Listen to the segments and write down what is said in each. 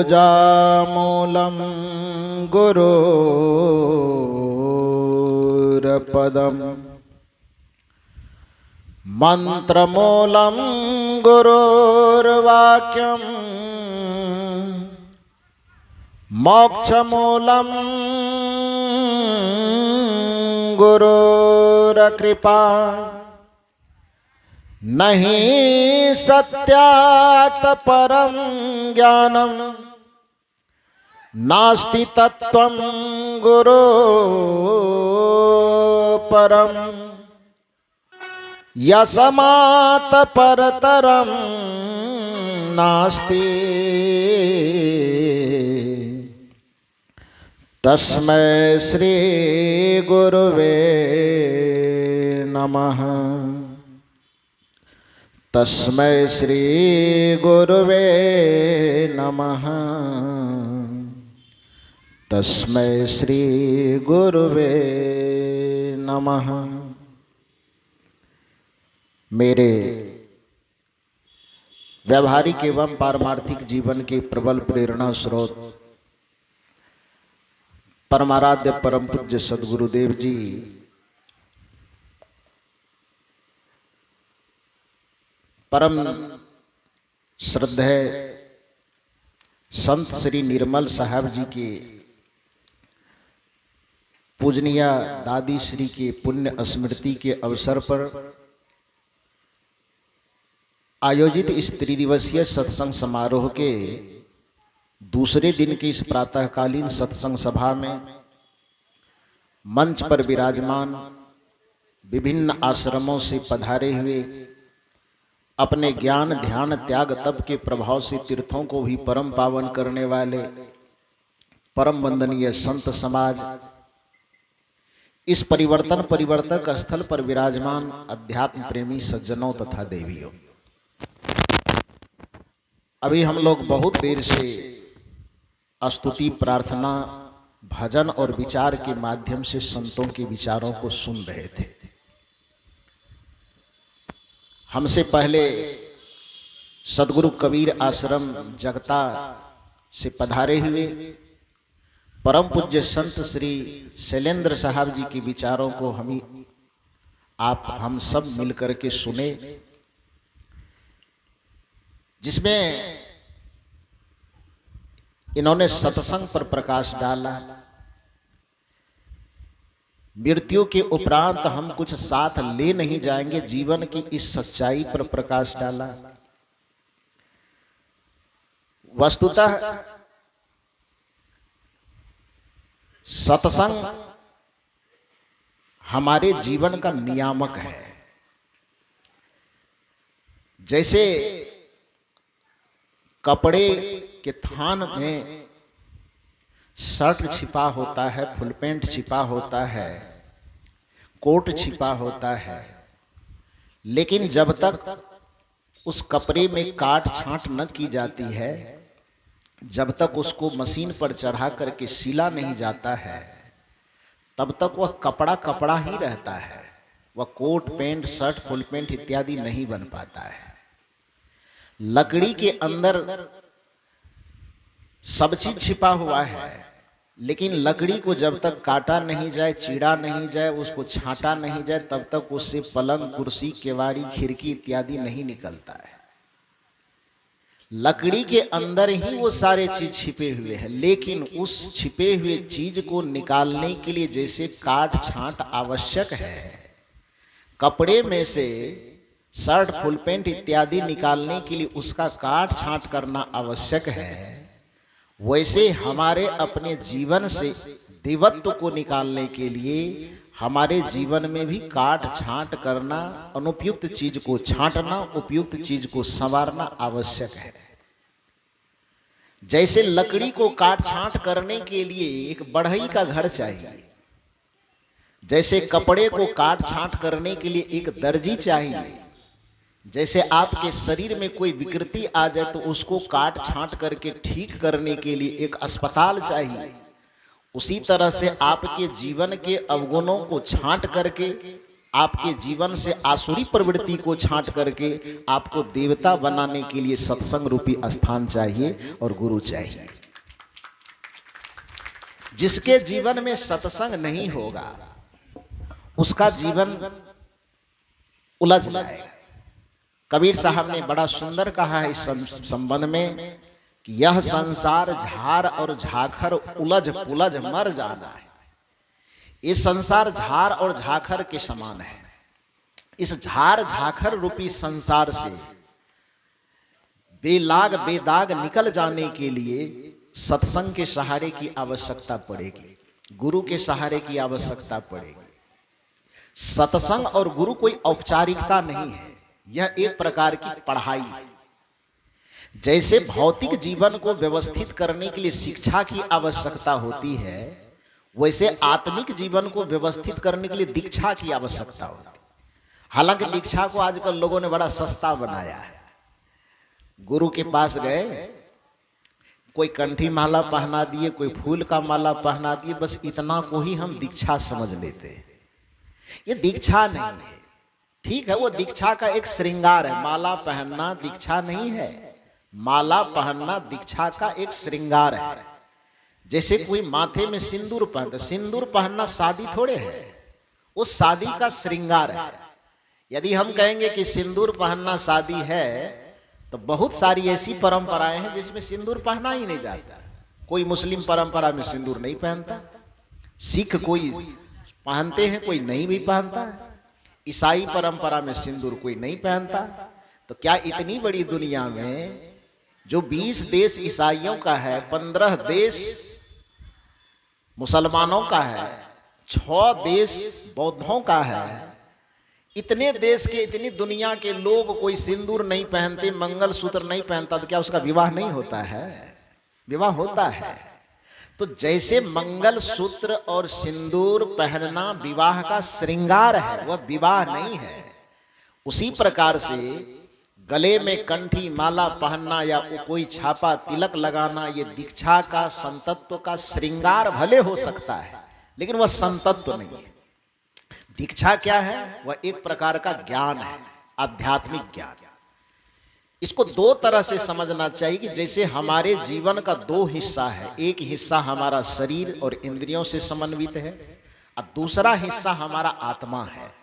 पूजामूलं गुरुरपदम् मंत्रमूलं गुरुर्वाक्यम् मोक्षमूलं गुरुरकृपा नहीं सत्यात् परं ज्ञानं नास्ति तत्त्वं गुरो परम् यस्मात् परतरं नास्ति तस्मै श्री गुरुवे नमः। तस्मै श्री गुरुवे नमः। तस्मै श्री गुरुवे नमः। मेरे व्यावहारिक एवं पारमार्थिक जीवन के प्रबल प्रेरणा स्रोत परमाराध्य परम पूज्य सद्गुरुदेव जी परम श्रद्धेय संत श्री निर्मल साहब जी के पूजनीय दादी श्री के पुण्य स्मृति के अवसर पर आयोजित इस त्रिदिवसीय सत्संग समारोह के दूसरे दिन की इस प्रातःकालीन सत्संग सभा में मंच पर विराजमान विभिन्न आश्रमों से पधारे हुए अपने ज्ञान ध्यान त्याग तप के प्रभाव से तीर्थों को भी परम पावन करने वाले परम वंदनीय संत समाज, इस परिवर्तन परिवर्तक स्थल पर विराजमान अध्यात्म प्रेमी सज्जनों तथा देवियों, अभी हम लोग बहुत देर से स्तुति प्रार्थना भजन और विचार के माध्यम से संतों के विचारों को सुन रहे थे। हमसे पहले सदगुरु कबीर आश्रम जगता से पधारे हुए परम पूज्य संत श्री शैलेंद्र साहब जी के विचारों को हम सब मिलकर के सुने, जिसमें इन्होंने सत्संग पर प्रकाश डाला। मृत्यु के उपरांत हम कुछ साथ ले नहीं जाएंगे, जीवन की इस सच्चाई पर प्रकाश डाला। वस्तुतः सत्संग हमारे जीवन का नियामक है। जैसे कपड़े के थान में शर्ट छिपा होता है, फुल पैंट छिपा होता है, कोट छिपा होता है, लेकिन जब तक उस कपड़े में काट छांट न की जाती है, जब तक उसको मशीन पर चढ़ा करके सिला नहीं जाता है, तब तक वह कपड़ा कपड़ा ही रहता है। वह coat pant shirt full pant इत्यादि नहीं बन पाता है। लकड़ी के अंदर सब चीज छिपा हुआ है, लेकिन लकड़ी को जब तक काटा नहीं जाए, चीरा नहीं जाए, उसको छांटा नहीं जाए, तब तक उससे पलंग कुर्सी केवाड़ी खिड़की इत्यादि नहीं निकलता है। लकड़ी के अंदर ही वो सारे चीज छिपे हुए हैं, लेकिन उस छिपे हुए चीज को निकालने के लिए जैसे काट छांट आवश्यक है, कपड़े में से शर्ट फुल पैंट इत्यादि निकालने के लिए उसका काट छांट करना आवश्यक है, वैसे हमारे अपने जीवन से दिवत्व को निकालने के लिए हमारे जीवन में भी काट छांट करना, अनुपयुक्त चीज को छांटना, उपयुक्त चीज को संवारना आवश्यक है। जैसे लकड़ी को काट छांट करने के लिए एक बढ़ई का घर चाहिए, जैसे कपड़े को काट छांट करने के लिए एक दर्जी चाहिए, जैसे आपके शरीर में कोई विकृति आ जाए तो उसको काट छांट करके ठीक करने के लिए एक अस्पताल चाहिए, उसी तरह से आपके जीवन के अवगुणों को छांट करके आपके जीवन से आसुरी प्रवृत्ति को छांट करके आपको देवता बनाने के लिए सत्संग रूपी स्थान चाहिए और गुरु चाहिए। जिसके जीवन में सत्संग नहीं होगा उसका जीवन उलझ जाएगा। कबीर साहब ने बड़ा सुंदर कहा है इस संबंध में कि यह संसार झार और झाखर उलझ पुलझ मर जाना है। ये संसार झार और झाखर के समान है। इस झार झाखर रूपी संसार से बेलाग बेदाग निकल जाने के लिए सत्संग के सहारे की आवश्यकता पड़ेगी, गुरु के सहारे की आवश्यकता पड़ेगी। सत्संग और गुरु कोई औपचारिकता नहीं है, यह एक प्रकार की पढ़ाई है। जैसे भौतिक जीवन को व्यवस्थित करने के लिए शिक्षा की आवश्यकता होती है, वैसे आत्मिक जीवन को व्यवस्थित करने के लिए दीक्षा की आवश्यकता होती है। हालांकि दीक्षा को आजकल लोगों ने बड़ा सस्ता बनाया है। गुरु के पास गए, कोई कंठी माला पहना दिए, कोई फूल का माला पहना दिए, बस इतना को ही हम दीक्षा समझ लेते हैं। ये दीक्षा नहीं है। ठीक है, वो दीक्षा का एक श्रृंगार है। माला पहनना दीक्षा नहीं है, माला पहनना दीक्षा का एक श्रृंगार है। जैसे कोई माथे में सिंदूर पहनता, सिंदूर पहनना शादी थोड़े है, वो शादी का श्रृंगार है। यदि हम कहेंगे कि सिंदूर पहनना शादी है, तो बहुत सारी ऐसी परंपराएं हैं जिसमें सिंदूर पहना ही नहीं जाता। कोई मुस्लिम परंपरा में सिंदूर नहीं पहनता, सिख कोई पहनते हैं, कोई नहीं भी पहनता है, ईसाई परंपरा में सिंदूर कोई नहीं पहनता। तो क्या इतनी बड़ी दुनिया में जो 20 देश ईसाइयों का है, 15 देश मुसलमानों का है, 6 देश बौद्धों का है, इतने देश के, इतनी दुनिया के लोग कोई सिंदूर नहीं पहनते, मंगलसूत्र नहीं पहनता, तो क्या उसका विवाह नहीं होता है? विवाह होता है। तो जैसे मंगलसूत्र और सिंदूर पहनना विवाह का श्रृंगार है, वह विवाह नहीं है, उसी प्रकार से गले में कंठी माला पहनना या कोई छापा तिलक लगाना, ये दीक्षा का संतत्व का श्रृंगार भले हो सकता है, लेकिन वह संतत्व नहीं है। दीक्षा क्या है? वह एक प्रकार का ज्ञान है, आध्यात्मिक ज्ञान। इसको दो तरह से समझना चाहिए कि जैसे हमारे जीवन का 2 हिस्सा है, एक हिस्सा हमारा शरीर और इंद्रियों से समन्वित है और दूसरा हिस्सा हमारा आत्मा है।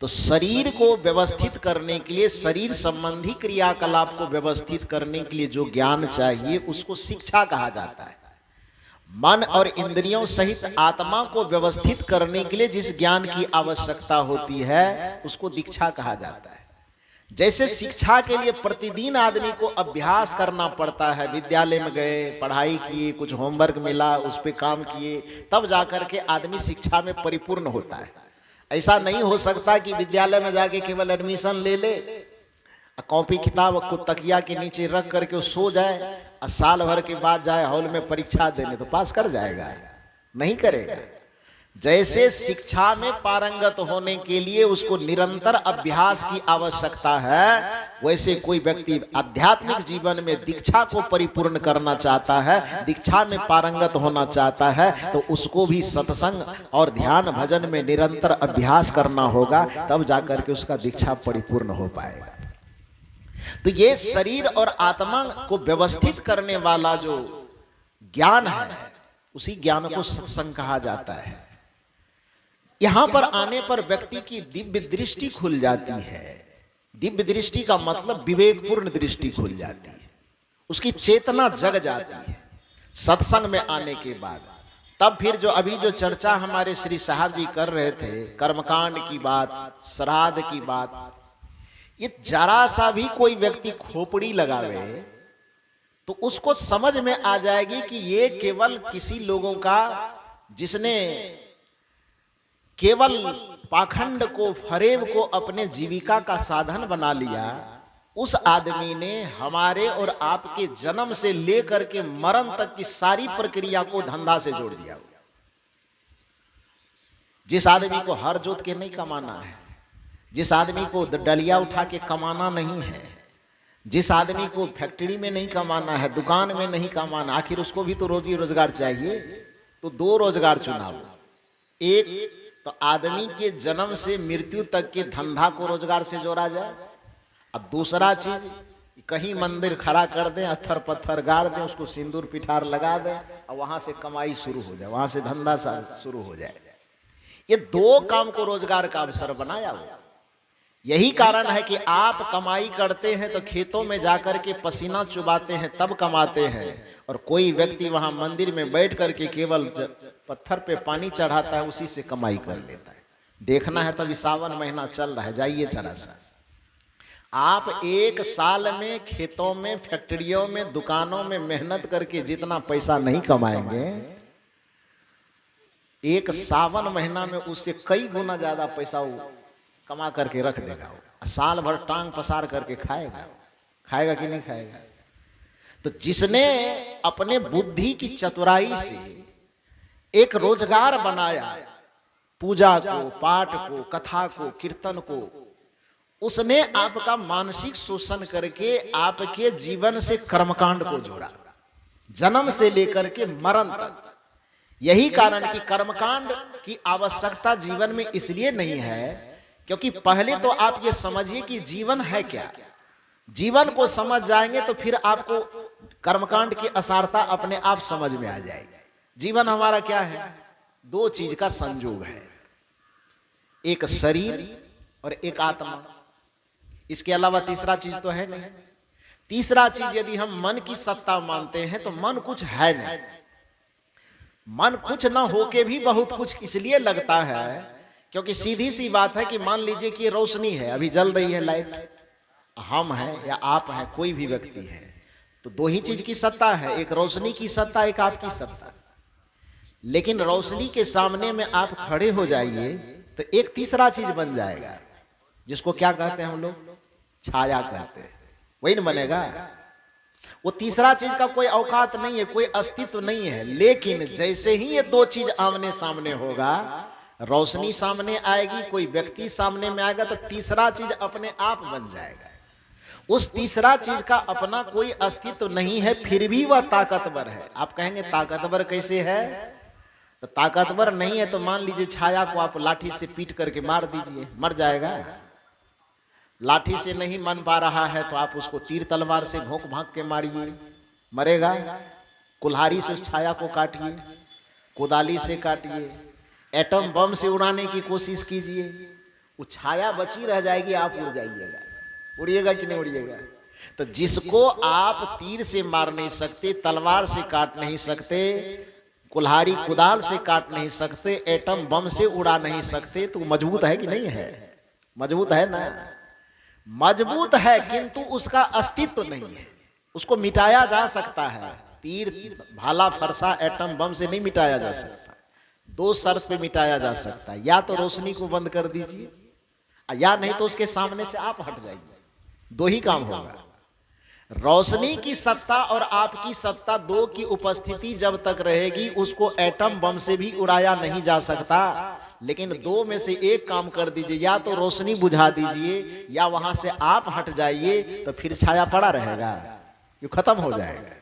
तो शरीर को व्यवस्थित करने के लिए, शरीर संबंधी क्रियाकलाप को व्यवस्थित करने के लिए जो ज्ञान चाहिए उसको शिक्षा कहा जाता है। मन और इंद्रियों सहित आत्मा को व्यवस्थित करने के लिए जिस ज्ञान की आवश्यकता होती है उसको दीक्षा कहा जाता है। जैसे शिक्षा के लिए प्रतिदिन आदमी को अभ्यास करना पड़ता है, विद्यालय में गए, पढ़ाई किए, कुछ होमवर्क मिला, उस पर काम किए, तब जाकर के आदमी शिक्षा में परिपूर्ण होता है। ऐसा नहीं हो सकता कि विद्यालय में जाके केवल एडमिशन ले, कॉपी किताब को तकिया के नीचे रख करके वो सो जाए और साल भर के बाद जाए हॉल में परीक्षा देने, तो पास कर जाएगा? नहीं करेगा। जैसे शिक्षा में पारंगत होने के लिए उसको निरंतर अभ्यास की आवश्यकता है, वैसे कोई व्यक्ति आध्यात्मिक जीवन में दीक्षा को परिपूर्ण करना चाहता है, दीक्षा में पारंगत होना चाहता है, तो उसको भी सत्संग और ध्यान भजन में निरंतर अभ्यास करना होगा, तब जाकर के उसका दीक्षा परिपूर्ण हो पाएगा। तो ये शरीर और आत्मा को व्यवस्थित करने वाला जो ज्ञान है, उसी ज्ञान को सत्संग कहा जाता है। यहां पर आने पर व्यक्ति की दिव्य दृष्टि खुल जाती है। दिव्य दृष्टि का मतलब विवेकपूर्ण दृष्टि खुल जाती है, उसकी चेतना जग जाती है सत्संग में आने के बाद। तब फिर जो अभी जो चर्चा हमारे श्री साहब जी कर रहे थे, कर्मकांड की बात, श्राद्ध की बात, ये जरा सा भी कोई व्यक्ति खोपड़ी लगावे तो उसको समझ में आ जाएगी कि ये केवल किसी लोगों का, जिसने केवल पाखंड को, फरेब को अपने जीविका का साधन बना लिया, उस आदमी ने हमारे और आपके जन्म से लेकर के मरण तक की सारी प्रक्रिया को धंधा से जोड़ दिया। जिस आदमी को हर जोत के नहीं कमाना है, जिस आदमी को डलिया उठा के कमाना नहीं है, जिस आदमी को फैक्ट्री में नहीं कमाना है, दुकान में नहीं कमाना, आखिर उसको भी तो रोजी रोजगार चाहिए। तो 2 रोजगार चुनाव, एक तो आदमी के जन्म से मृत्यु तक के धंधा को रोजगार से जोड़ा जाए। अब दूसरा चीज, कहीं मंदिर खड़ा कर दें, अत्थर पत्थर गाड़ दें, उसको सिंदूर पिठार लगा दें और वहां से कमाई शुरू हो जाए, वहां से धंधा शुरू हो जाए। ये दो काम को रोजगार का अवसर बनाया हुआ। यही कारण है कि आप कमाई करते हैं तो खेतों में जाकर के पसीना चुबाते हैं तब कमाते हैं, और कोई व्यक्ति वहां मंदिर में बैठ करके केवल पत्थर पे पानी चढ़ाता है, उसी से कमाई कर लेता है। देखना है तो अभी सावन महीना चल रहा है, जाइए जरा सा। आप एक साल में खेतों में, फैक्ट्रियों में, दुकानों में मेहनत करके जितना पैसा नहीं कमाएंगे, एक सावन महीना में उससे कई गुना ज्यादा पैसा वो कमा करके रख देगा। साल भर टांग पसार करके खाएगा, खाएगा कि नहीं खाएगा? तो जिसने अपने बुद्धि की चतुराई से एक रोजगार बनाया, पूजा को, पाठ को, कथा को, कीर्तन को, उसने आपका मानसिक शोषण करके आपके जीवन से कर्मकांड को जोड़ा, जन्म से लेकर के मरण तक। यही कारण कि कर्मकांड की आवश्यकता जीवन में इसलिए नहीं है क्योंकि पहले तो आप ये समझिए कि जीवन है क्या। जीवन को समझ जाएंगे तो फिर आपको कर्मकांड की असारता अपने आप समझ में आ जाएगी। जीवन हमारा क्या है? दो चीज का संयोग है, एक शरीर और एक आत्मा। इसके अलावा तीसरा चीज तो है नहीं। तीसरा चीज यदि हम मन की सत्ता मानते हैं तो मन कुछ है नहीं। मन कुछ ना होके भी बहुत कुछ इसलिए लगता है क्योंकि सीधी सी बात है कि मान लीजिए कि रोशनी है, अभी जल रही है लाइट, हम हैं या आप हैं, कोई भी व्यक्ति है, तो दो ही चीज की सत्ता है, एक रोशनी की सत्ता, एक आपकी सत्ता। लेकिन रोशनी के सामने में आप खड़े हो जाइए तो एक तीसरा चीज बन जाएगा, जिसको क्या कहते हैं हम लोग? छाया कहते हैं। वही न बनेगा। वो तीसरा चीज का कोई औकात नहीं है, कोई अस्तित्व नहीं है। लेकिन जैसे ही ये दो चीज आमने सामने होगा, रोशनी सामने आएगी, कोई व्यक्ति सामने में आएगा, तो तीसरा चीज अपने आप बन जाएगा। उस तीसरा चीज का अपना कोई अस्तित्व नहीं है, फिर भी वह ताकतवर है। आप कहेंगे ताकतवर कैसे है? तो ताकतवर नहीं है तो मान लीजिए छाया को आप लाठी से पीट करके मार दीजिए, मर जाएगा। लाठी से नहीं मन पा रहा है तो आप उसको तीर तलवार से भोंक भांक के मारिए, मरेगा। कुल्हाड़ी से उस छाया को काटिए, कोदाली से काटिए, एटम बम से उड़ाने की कोशिश कीजिए, वो छाया बची रह जाएगी, आप उड़ जाइएगा। उड़िएगा कि नहीं उड़िएगा? तो जिसको आप तीर से मार नहीं सकते, तलवार से काट नहीं सकते, कुल्हाड़ी कुदाल से काट नहीं सकते, एटम बम से उड़ा नहीं सकते, तो मजबूत है कि नहीं है? मजबूत है ना? मजबूत है, किंतु उसका अस्तित्व नहीं है। उसको मिटाया जा सकता है, तीर भाला फरसा एटम बम से नहीं मिटाया जा सकता। दो शर्त पे मिटाया जा सकता है, या तो रोशनी को बंद कर दीजिए, या नहीं तो उसके सामने से आप हट जाइए। दो ही काम होगा। रोशनी की सत्ता और आपकी सत्ता, दो की उपस्थिति जब तक रहेगी, उसको एटम बम से भी उड़ाया नहीं जा सकता। लेकिन दो में से एक काम कर दीजिए, या तो रोशनी बुझा दीजिए या वहां से आप हट जाइए, तो फिर छाया पड़ा रहेगा, ये खत्म हो जाएगा,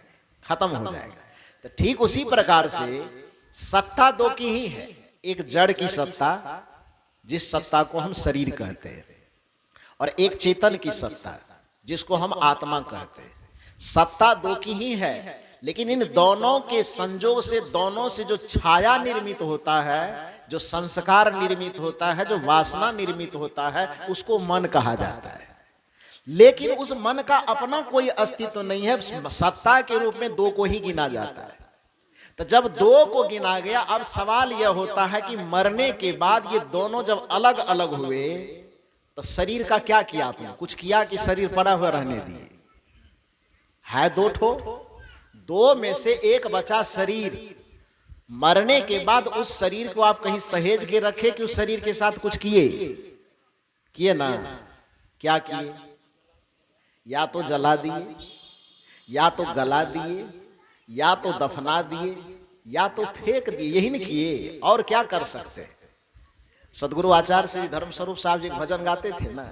खत्म हो जाएगा। तो ठीक उसी प्रकार से सत्ता दो की ही है, एक जड़ की सत्ता जिस सत्ता को हम शरीर कहते हैं, और एक चेतन की सत्ता जिसको हम आत्मा कहते हैं। सत्ता दो की ही है, लेकिन इन दोनों के संजोग से, दोनों से जो छाया निर्मित होता है, जो संस्कार निर्मित होता है, जो वासना निर्मित होता है, उसको मन कहा जाता है। लेकिन उस मन का अपना कोई अस्तित्व नहीं है, सत्ता के रूप में दो को ही गिना जाता है। तो जब दो को गिना गया, अब सवाल यह होता है कि मरने के बाद ये दोनों जब अलग अलग हुए तो शरीर का क्या किया आपने? कुछ किया कि शरीर पड़ा हुआ रहने दिए? है दो ठो, दो में से एक बचा शरीर। मरने के बाद उस शरीर को आप कहीं सहेज के रखे कि उस शरीर के साथ कुछ किए ना? क्या किए? या तो जला दिए, या तो गला दिए, या तो दफना दिए, या तो फेंक दिए। यही नहीं किए, और क्या कर सकते हैं? सदगुरु आचार्य श्री धर्म स्वरूप साहब जी भजन गाते थे ना,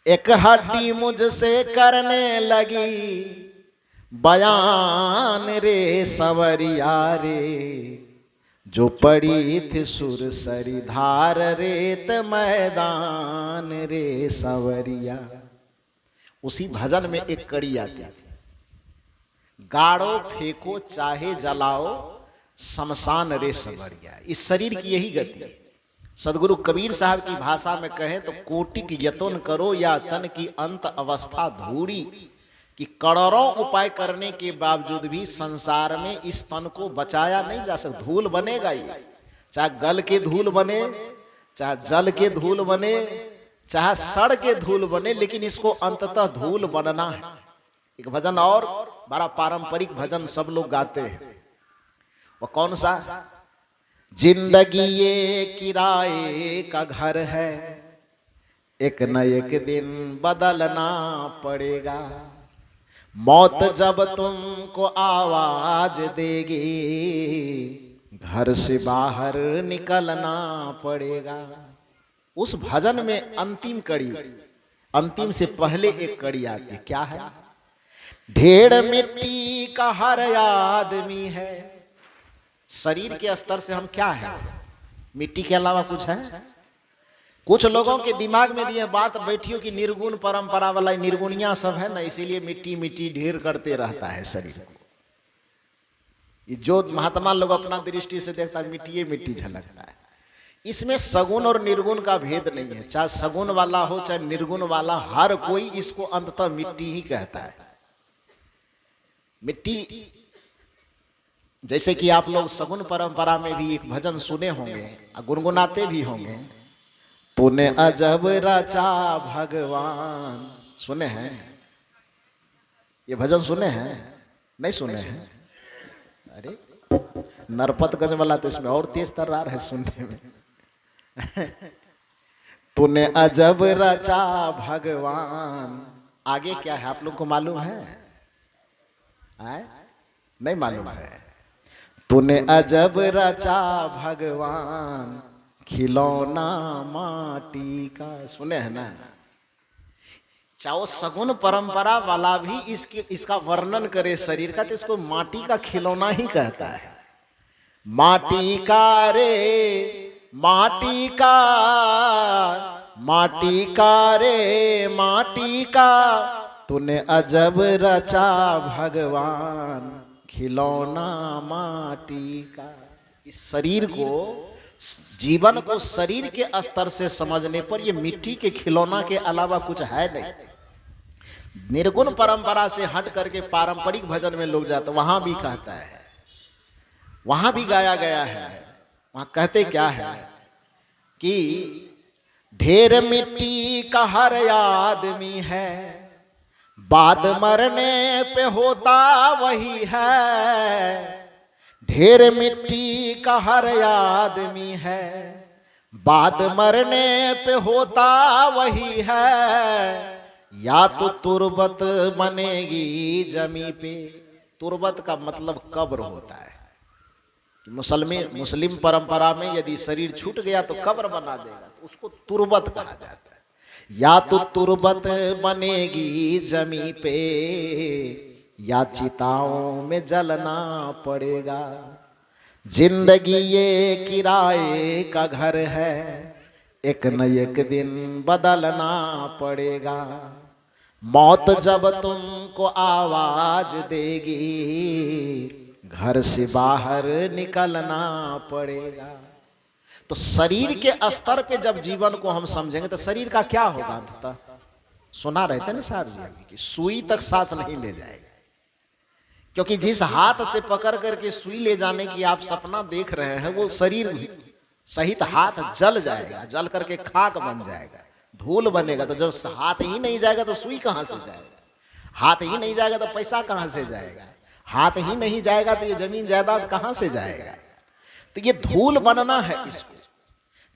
एक हड्डी मुझसे करने लगी बयान रे सवरिया रे, जो पड़ी थी सुरसरी धार रेत मैदान रे सवरिया। उसी भजन में एक कड़ी आती है, गाड़ो फेंको चाहे जलाओ शमशान रे सवरिया। इस शरीर की यही गति है। सदगुरु कबीर साहब की भाषा में कहें तो कोटिक यतन करो या तन की अंत अवस्था धूड़ी, कि करोड़ों उपाय करने के बावजूद भी संसार में इस तन को बचाया नहीं जा सकता। धूल बनेगा ये, चाहे गल के धूल बने, चाहे जल के धूल बने, चाहे सड़ के धूल बने, लेकिन इसको अंततः धूल बनना है। एक भजन और बड़ा पारंपरिक भजन सब लोग गाते हैं, वो कौन सा? जिंदगी ये किराए का घर है, एक न एक दिन बदलना पड़ेगा। मौत जब तुमको आवाज देगी, घर से बाहर निकलना पड़ेगा। उस भजन में अंतिम कड़ी, अंतिम से पहले एक कड़ी आती, क्या है? ढेर मिट्टी का हर आदमी है। शरीर के स्तर से हम क्या है? मिट्टी के अलावा कुछ है? कुछ लोगों के दिमाग में ये बात बैठी हो कि निर्गुण परंपरा वाला निर्गुणिया सब है ना, इसीलिए मिट्टी मिट्टी ढेर करते रहता है शरीर को। ये जो महात्मा लोग अपना दृष्टि से देखता है, मिट्टी मिट्टी झलकता है। इसमें सगुण और निर्गुण का भेद नहीं है। चाहे सगुण वाला हो चाहे निर्गुण वाला, हर कोई इसको अंततः मिट्टी ही कहता है। मिट्टी, जैसे कि आप लोग सगुण परंपरा में भी एक भजन सुने होंगे, गुनगुनाते भी होंगे, तूने अजब रचा भगवान। सुने हैं ये भजन? सुने हैं? नहीं सुने हैं? अरे नरपतगंज वाला तो इसमें और तेज तर्रार है सुनने में। तूने अजब रचा भगवान। आगे क्या है आप लोग को मालूम है? नहीं मालूम है? तूने अजब रचा भगवान, खिलौना माटी का। सुने हैं ना? चाहे सगुन परंपरा वाला भी इसका वर्णन करे शरीर का, तो इसको माटी का खिलौना ही कहता है। माटी का रे माटी का, माटी का रे माटी का, तूने अजब रचा भगवान, खिलौना माटी का। इस शरीर को, जीवन को शरीर के स्तर से समझने पर ये मिट्टी के खिलौना के अलावा कुछ है नहीं। निर्गुण परंपरा से हट करके पारंपरिक भजन में लोग जाते, वहां भी कहता है, वहां भी गाया गया है। वहां कहते क्या है कि ढेर मिट्टी का हर आदमी है, बाद मरने पे होता वही है। ढेर मिट्टी का हर आदमी है, बाद मरने पे होता वही है। या तो तुरबत बनेगी जमी पे। तुरबत का मतलब कब्र होता है। मुस्लिम परंपरा में यदि शरीर छूट गया तो कब्र बना देगा, तो उसको तुरबत कहा जाता है। या तो तुरबत बनेगी जमी पे, या चिताओं में जलना पड़ेगा। जिंदगी ये किराए का घर है, एक न एक दिन बदलना पड़ेगा। मौत जब तुमको आवाज देगी, घर से बाहर निकलना पड़ेगा। तो शरीर के स्तर पे जब जीवन को हम समझेंगे तो शरीर का क्या होगा अंततः? सुना रहते ना साहब जी कि सुई तक साथ नहीं ले जाएगा। क्योंकि जिस हाथ से पकड़ करके सुई ले जाने की आप सपना देख रहे हैं, वो शरीर सहित हाथ जल जाएगा, जल करके खाक बन जाएगा, धूल बनेगा। तो जब हाथ ही नहीं जाएगा तो सुई कहां से जाएगा? हाथ ही नहीं जाएगा तो पैसा कहां से जाएगा? हाथ ही नहीं जाएगा तो ये जमीन जायदाद कहां से जाएगा? तो ये धूल बनना है इसको।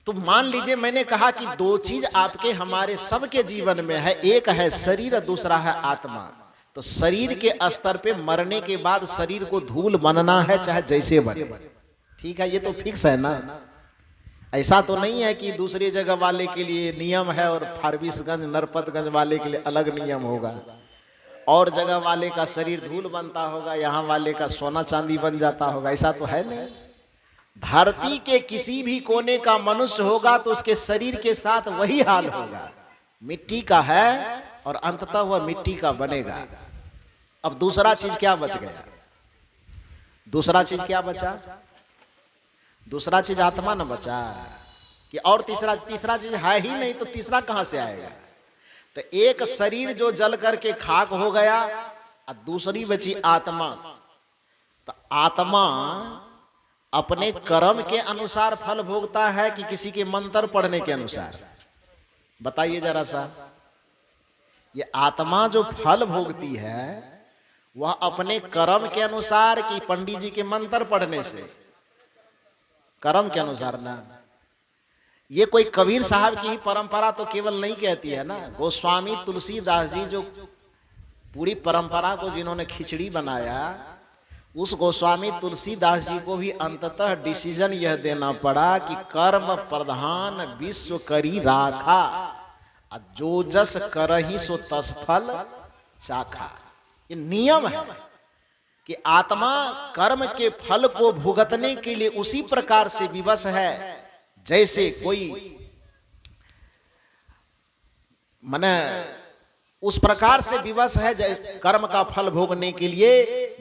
तो मान लीजिए मैंने कहा कि दो चीज आपके हमारे सबके जीवन में है, एक है शरीर, दूसरा है आत्मा। तो शरीर के स्तर पे मरने के बाद शरीर को धूल बनना है, चाहे जैसे बने। ठीक है, ये तो फिक्स है ना। ऐसा तो नहीं है कि दूसरी जगह वाले के लिए नियम है और फारबिसगंज नरपतगंज वाले के लिए अलग नियम होगा, और जगह वाले का शरीर धूल बनता होगा, यहाँ वाले का सोना चांदी बन जाता होगा। ऐसा तो है नहीं। धरती के किसी भी कोने का मनुष्य होगा तो उसके शरीर के साथ वही हाल होगा, मिट्टी का है और अंततः वह मिट्टी का बनेगा। अब दूसरा चीज क्या बच गया? दूसरा चीज क्या बचा? दूसरा चीज आत्मा न बचा कि और तीसरा चीज है ही नहीं, तो तीसरा कहां से आएगा? तो एक शरीर जो जल करके खाक हो गया और दूसरी बची आत्मा। तो आत्मा अपने कर्म के अनुसार फल भोगता है कि किसी के मंत्र पढ़ने के अनुसार? बताइए जरा सा। ये आत्मा जो फल भोगती है वह अपने कर्म के अनुसार कि पंडित जी के मंत्र पढ़ने से? कर्म के अनुसार ना। ये कोई कबीर साहब की ही परंपरा तो केवल नहीं कहती है ना, गोस्वामी तुलसीदास जी जो पूरी परंपरा को जिन्होंने खिचड़ी बनाया, उस गोस्वामी तुलसीदास जी को भी अंततः डिसीजन यह देना पड़ा कि कर्म प्रधान विश्व करी राखा, जो जस करहि सो तस फल चाखा। ये नियम है कि आत्मा कर्म के फल को भुगतने के लिए उसी प्रकार से विवश है जैसे कोई माने उस प्रकार से विवश है कर्म का फल भोगने के लिए,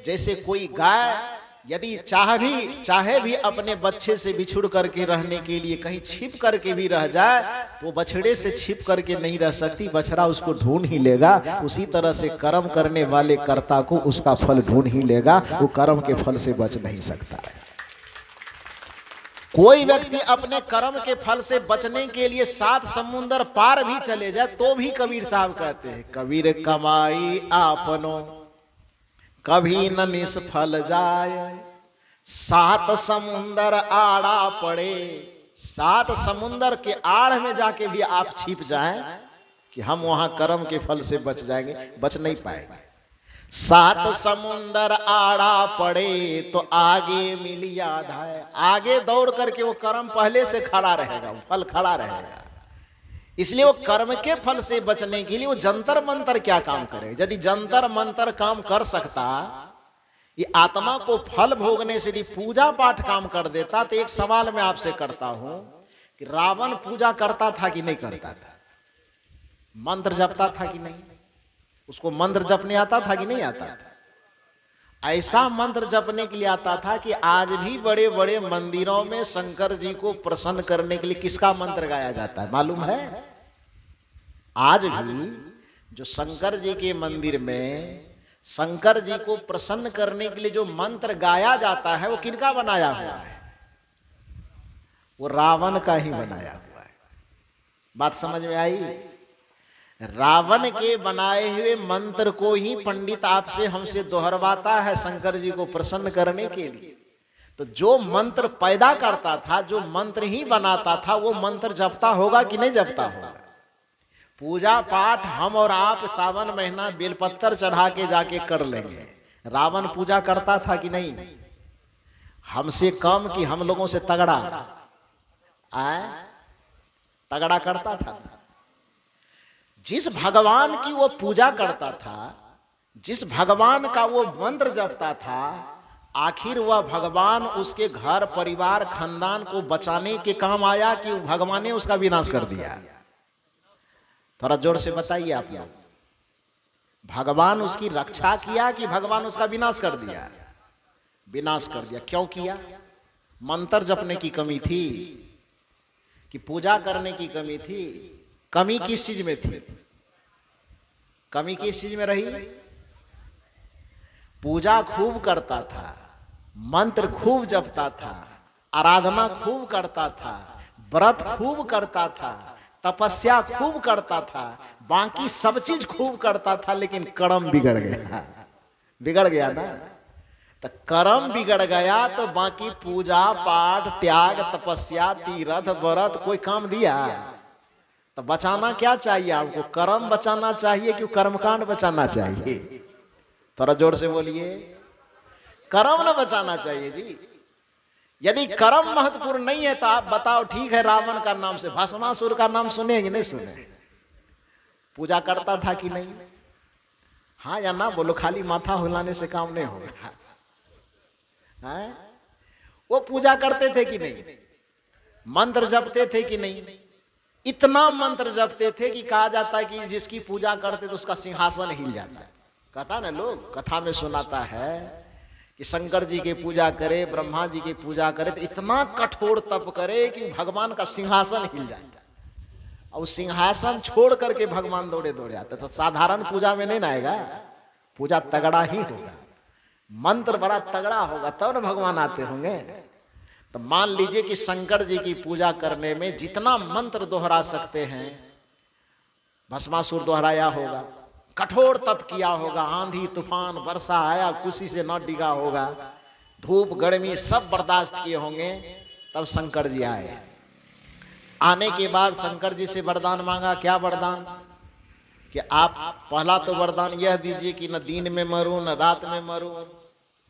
जैसे कोई गाय यदि चाहे भी अपने बच्चे से बिछुड़ करके रहने के लिए कहीं छिप करके भी रह जाए तो बछड़े से छिप करके नहीं रह सकती, बछड़ा उसको ढूंढ ही लेगा। उसी तरह से कर्म करने वाले कर्ता को उसका फल ढूंढ ही लेगा, वो कर्म के फल से बच नहीं सकता है। कोई व्यक्ति अपने कर्म के फल से बचने के लिए 7 समुंदर पार भी चले जाए तो भी कबीर साहब कहते हैं, कबीर कमाई आपनो कभी न निष्फल जाए, 7 समुंदर आड़ा पड़े। 7 समुंदर के आड़ में जाके भी आप छिप जाएं कि हम वहां कर्म के फल से बच जाएंगे, बच नहीं पाएंगे। 7 समुंदर आड़ा पड़े तो आगे मिलिया धाय, आगे दौड़ करके वो कर्म पहले से खड़ा रहेगा, वो फल खड़ा रहेगा। इसलिए वो कर्म के फल से बचने के लिए वो जंतर मंतर क्या काम करे? यदि जंतर मंतर काम कर सकता, ये आत्मा को फल भोगने से यदि पूजा पाठ काम कर देता, तो एक सवाल मैं आपसे करता हूं कि रावण पूजा करता था कि नहीं करता था? मंत्र जपता था कि नहीं? उसको मंत्र जपने आता था कि नहीं आता था? ऐसा मंत्र जपने के लिए आता था कि आज भी बड़े बड़े मंदिरों में शंकर जी को प्रसन्न करने के लिए किसका मंत्र गाया जाता है मालूम है? आज भी जो शंकर जी के मंदिर में शंकर जी को प्रसन्न करने के लिए जो मंत्र गाया जाता है वो किनका बनाया हुआ है? वो रावण का ही बनाया हुआ है। बात समझ में आई? रावण के बनाए हुए मंत्र को ही पंडित आपसे हमसे दोहरवाता है शंकर जी को प्रसन्न करने के लिए। तो जो मंत्र पैदा करता था, जो मंत्र ही बनाता था, वो मंत्र जपता होगा कि नहीं जपता होगा? पूजा पाठ हम और आप सावन महीना बेलपत्तर चढ़ा के जाके कर लेंगे, रावण पूजा करता था कि नहीं? हमसे कम कि हम लोगों से तगड़ा तगड़ा करता था। जिस भगवान की वो पूजा करता था, जिस भगवान का वो मंत्र जपता था, आखिर वह भगवान उसके घर परिवार खानदान को बचाने के काम आया कि भगवान ने उसका विनाश कर दिया? थोड़ा जोर से बताइए आप लोग। भगवान उसकी रक्षा किया कि भगवान उसका विनाश कर दिया? विनाश कर दिया। क्यों किया? मंत्र जपने की कमी थी कि पूजा करने की कमी थी? कमी किस चीज में थी? कमी किस चीज में रही? पूजा खूब करता था, मंत्र खूब जपता था, आराधना खूब करता था, व्रत खूब करता था, तपस्या खूब करता था, बाकी सब चीज खूब करता था, लेकिन कर्म बिगड़ गया। बिगड़ गया ना? तो कर्म बिगड़ गया तो बाकी पूजा पाठ त्याग तपस्या तीर्थ व्रत कोई काम दिया? तो बचाना क्या चाहिए आपको? कर्म बचाना चाहिए कि कर्मकांड बचाना चाहिए? थोड़ा जोर से बोलिए। कर्म न बचाना चाहिए जी। यदि कर्म महत्वपूर्ण नहीं है तो आप बताओ, ठीक है रावण का नाम से भस्मासुर का नाम सुने कि नहीं सुने? पूजा करता था कि नहीं? हाँ या ना बोलो, खाली माथा हिलाने से काम नहीं होगा। वो पूजा करते थे कि नहीं, मंत्र जपते थे कि नहीं? इतना मंत्र जपते थे कि कहा जाता है कि जिसकी पूजा करते तो उसका सिंहासन हिल जाता है। कहता ना, लोग कथा में सुनाता है कि शंकर जी की पूजा करे, ब्रह्मा जी की पूजा करे तो इतना कठोर तप करे कि भगवान का सिंहासन हिल जाता है। और सिंहासन छोड़ करके भगवान दौड़े दौड़े आते। तो साधारण पूजा में नहीं ना आएगा, पूजा तगड़ा ही होगा, मंत्र बड़ा तगड़ा होगा तब ना भगवान आते होंगे। तो मान लीजिए कि शंकर जी की पूजा करने में जितना मंत्र दोहरा सकते हैं, भस्मासुर दोहराया होगा, कठोर तप किया होगा, आंधी तूफान वर्षा आया खुशी से न डिगा होगा, धूप गर्मी सब बर्दाश्त किए होंगे, तब शंकर जी आए। आने के बाद शंकर जी से वरदान मांगा। क्या वरदान? कि आप पहला तो वरदान यह दीजिए कि न दिन में मरूं, न रात में मरूं,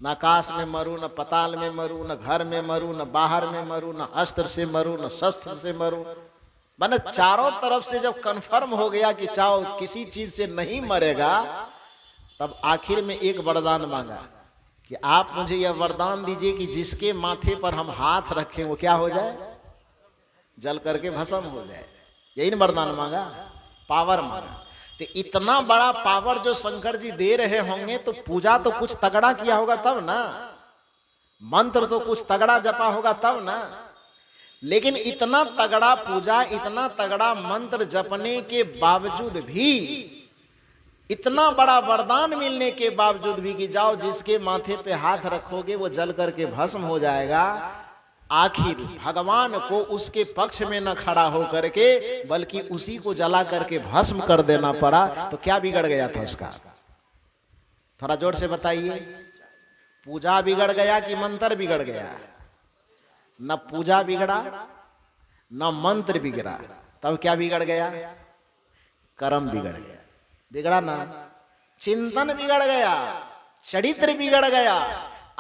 न आकाश में मरूं, न पताल में मरूं, न घर में मरूं, न बाहर में मरूं, न अस्त्र से मरूं, न शस्त्र से मरूं। मैंने चारों तरफ से जब कंफर्म हो गया कि चाहो किसी चीज से नहीं मरेगा, तब आखिर में एक वरदान मांगा कि आप मुझे यह वरदान दीजिए कि जिसके माथे पर हम हाथ रखें वो क्या हो जाए? जल करके भस्म हो जाए। यही वरदान मांगा, पावर मांगा। तो इतना बड़ा पावर जो शंकर जी दे रहे होंगे तो पूजा तो कुछ तगड़ा किया होगा तब ना, मंत्र तो कुछ तगड़ा जपा होगा तब ना। लेकिन इतना तगड़ा पूजा, इतना तगड़ा मंत्र जपने के बावजूद भी, इतना बड़ा वरदान मिलने के बावजूद भी कि जाओ जिसके माथे पे हाथ रखोगे वो जल करके भस्म हो जाएगा, आखिर भगवान को उसके पक्ष में न खड़ा हो करके बल्कि उसी को जला करके भस्म कर देना पड़ा, तो क्या बिगड़ गया था उसका? थोड़ा जोर से बताइए। पूजा बिगड़ गया कि मंत्र बिगड़ गया? न पूजा बिगड़ा न मंत्र बिगड़ा, तब क्या बिगड़ गया? कर्म बिगड़ गया। बिगड़ा ना, चिंतन बिगड़ गया, चरित्र बिगड़ गया,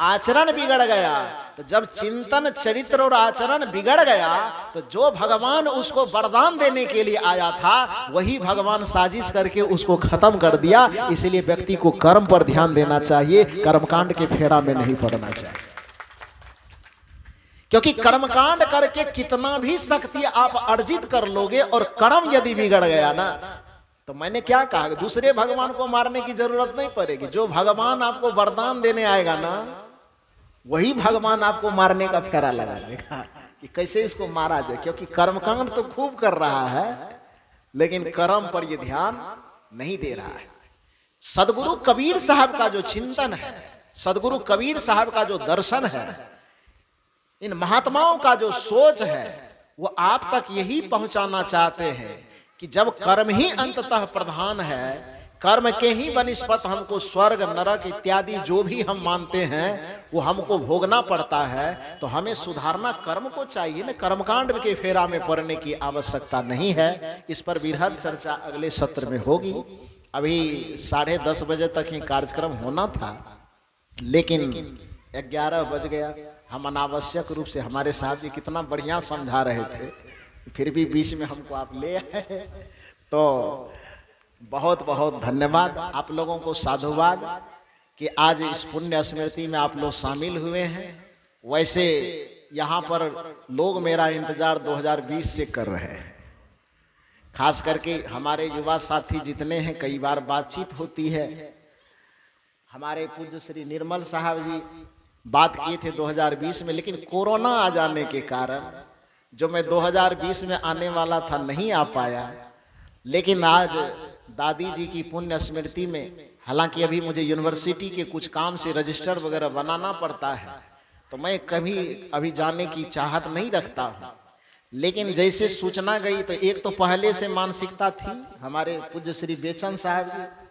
आचरण बिगड़ गया। तो जब चिंतन चरित्र और आचरण बिगड़ गया तो जो भगवान उसको वरदान देने के लिए आया था वही भगवान साजिश करके उसको खत्म कर दिया। इसलिए व्यक्ति को कर्म पर ध्यान देना चाहिए, कर्मकांड के फेरा में नहीं पड़ना चाहिए। क्योंकि कर्मकांड करके कितना भी शक्ति आप अर्जित कर लोगे और कर्म यदि बिगड़ गया ना, तो मैंने क्या कहा, दूसरे भगवान को मारने की जरूरत नहीं पड़ेगी। जो भगवान आपको वरदान देने आएगा ना, वही भगवान आपको मारने का फेरा लगा देगा कि कैसे इसको मारा जाए। क्योंकि कर्मकांड तो खूब कर रहा है लेकिन कर्म पर ये ध्यान नहीं दे रहा है। सदगुरु कबीर साहब का जो चिंतन है, सदगुरु कबीर साहब का जो दर्शन है, इन महात्माओं का जो सोच है, वो आप तक यही पहुंचाना चाहते हैं कि जब कर्म ही अंततः प्रधान है, कर्म के ही बनिस्पत हमको स्वर्ग नरक इत्यादि जो भी हम मानते हैं वो हमको भोगना पड़ता है, तो हमें सुधारना कर्म को चाहिए न, कर्मकांड के फेरा में पड़ने की आवश्यकता नहीं है। इस पर बृहद चर्चा अगले सत्र में होगी। अभी 10:30 बजे तक ही कार्यक्रम होना था लेकिन 11 बज गया। हम अनावश्यक रूप से, हमारे साहब जी कितना बढ़िया समझा रहे थे, फिर भी बीच में हमको आप ले आए, तो बहुत बहुत धन्यवाद आप लोगों को, साधुवाद कि आज इस पुण्य स्मृति में आप लोग शामिल हुए हैं। वैसे यहाँ पर लोग मेरा इंतजार 2020 से कर रहे हैं, खास करके हमारे युवा साथी जितने हैं, कई बार बातचीत होती है। हमारे पूज्य श्री निर्मल साहब जी बात किए थे 2020 में, लेकिन कोरोना आ जाने के कारण जो मैं 2020 में आने वाला था नहीं आ पाया। लेकिन आज दादी जी की पुण्य स्मृति में, हालांकि अभी मुझे यूनिवर्सिटी के कुछ काम से रजिस्टर वगैरह बनाना पड़ता है, तो मैं कभी अभी जाने की चाहत नहीं रखता हूँ। लेकिन जैसे सूचना गई तो एक तो पहले से मानसिकता थी, हमारे पूज्य श्री बेचन साहब जी